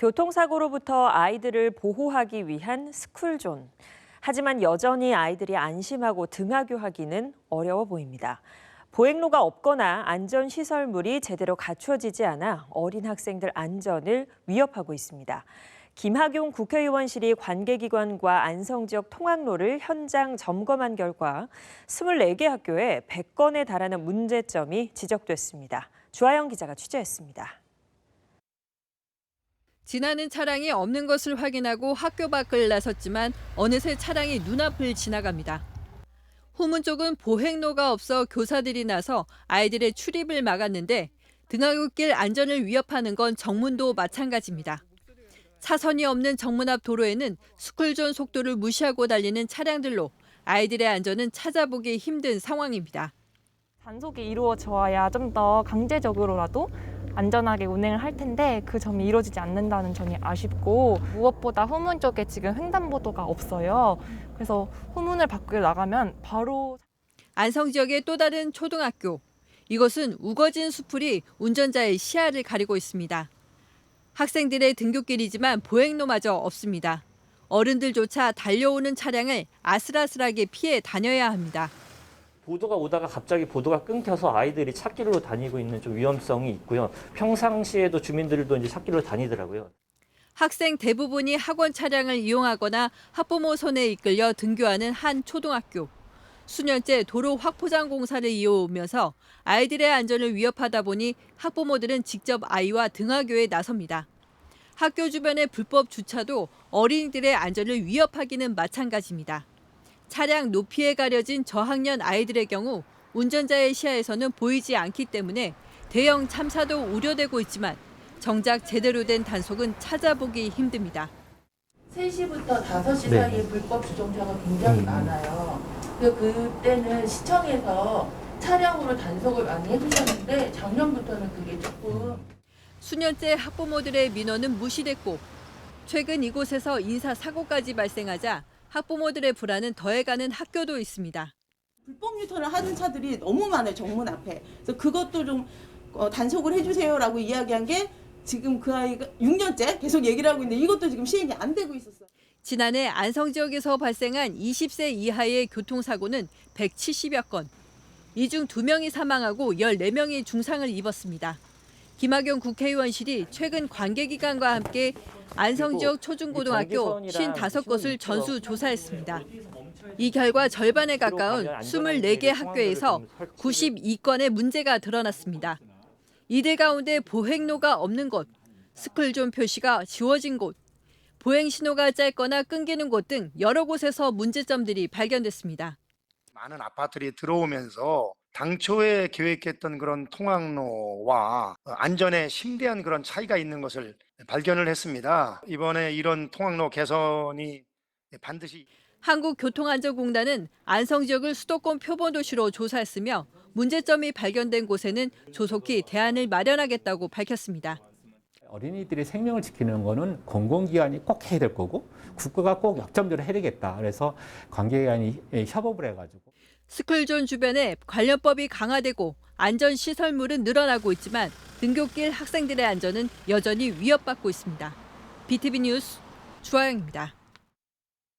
교통사고로부터 아이들을 보호하기 위한 스쿨존. 하지만 여전히 아이들이 안심하고 등하교하기는 어려워 보입니다. 보행로가 없거나 안전시설물이 제대로 갖춰지지 않아 어린 학생들 안전을 위협하고 있습니다. 김학용 국회의원실이 관계기관과 안성 지역 통학로를 현장 점검한 결과 24개 학교에 100건에 달하는 문제점이 지적됐습니다. 주하영 기자가 취재했습니다. 지나는 차량이 없는 것을 확인하고 학교 밖을 나섰지만 어느새 차량이 눈앞을 지나갑니다. 후문 쪽은 보행로가 없어 교사들이 나서 아이들의 출입을 막았는데 등하굣길 안전을 위협하는 건 정문도 마찬가지입니다. 차선이 없는 정문 앞 도로에는 스쿨존 속도를 무시하고 달리는 차량들로 아이들의 안전은 찾아보기 힘든 상황입니다. 단속이 이루어져야 좀 더 강제적으로라도 안전하게 운행을 할 텐데 그 점이 이루어지지 않는다는 점이 아쉽고, 무엇보다 후문 쪽에 지금 횡단보도가 없어요. 그래서 후문을 밖으로 나가면 바로 안성 지역의 또 다른 초등학교. 이곳은 우거진 수풀이 운전자의 시야를 가리고 있습니다. 학생들의 등굣길이지만 보행로마저 없습니다. 어른들조차 달려오는 차량을 아슬아슬하게 피해 다녀야 합니다. 보도가 오다가 갑자기 보도가 끊겨서 아이들이 찾길로 다니고 있는 좀 위험성이 있고요. 평상시에도 주민들도 이제 찾길로 다니더라고요. 학생 대부분이 학원 차량을 이용하거나 학부모 손에 이끌려 등교하는 한 초등학교. 수년째 도로 확포장 공사를 이어오면서 아이들의 안전을 위협하다 보니 학부모들은 직접 아이와 등하교에 나섭니다. 학교 주변의 불법 주차도 어린이들의 안전을 위협하기는 마찬가지입니다. 차량 높이에 가려진 저학년 아이들의 경우 운전자의 시야에서는 보이지 않기 때문에 대형 참사도 우려되고 있지만 정작 제대로 된 단속은 찾아보기 힘듭니다. 3시부터 5시 사이에 불법 주정차가 굉장히 많아요. 그때는 시청에서 차량으로 단속을 많이 해주셨는데 작년부터는 그게 조금. 수년째 학부모들의 민원은 무시됐고 최근 이곳에서 인사사고까지 발생하자 학부모들의 불안은 더해가는 학교도 있습니다. 불법 유턴을 하는 차들이 너무 많아요, 정문 앞에. 그래서 그것도 좀 단속을 해주세요라고 이야기한 게 지금 그 아이가 6년째 계속 얘기를 하고 있는데 이것도 지금 시행이 안 되고 있었어요. 지난해 안성 지역에서 발생한 20세 이하의 교통사고는 170여 건. 이 중 2명이 사망하고 14명이 중상을 입었습니다. 김학용 국회의원실이 최근 관계기관과 함께 안성 지역 초중고등학교 55곳을 전수 조사했습니다. 이 결과 절반에 가까운 24개 학교에서 92건의 문제가 드러났습니다. 이들 가운데 보행로가 없는 곳, 스쿨존 표시가 지워진 곳, 보행 신호가 짧거나 끊기는 곳 등 여러 곳에서 문제점들이 발견됐습니다. 많은 아파트들이 들어오면서 당초에 계획했던 그런 통학로와 안전에 심대한 그런 차이가 있는 것을 발견을 했습니다. 이번에 이런 통학로 개선이 반드시. 한국교통안전공단은 안성 지역을 수도권 표본도시로 조사했으며 문제점이 발견된 곳에는 조속히 대안을 마련하겠다고 밝혔습니다. 어린이들의 생명을 지키는 거는 공공기관이 꼭 해야 될 거고 국가가 꼭 역점적으로 해야 되겠다. 그래서 관계기관이 협업을 해가지고. 스쿨존 주변에 관련법이 강화되고 안전시설물은 늘어나고 있지만 등굣길 학생들의 안전은 여전히 위협받고 있습니다. BTV 뉴스 주하영입니다.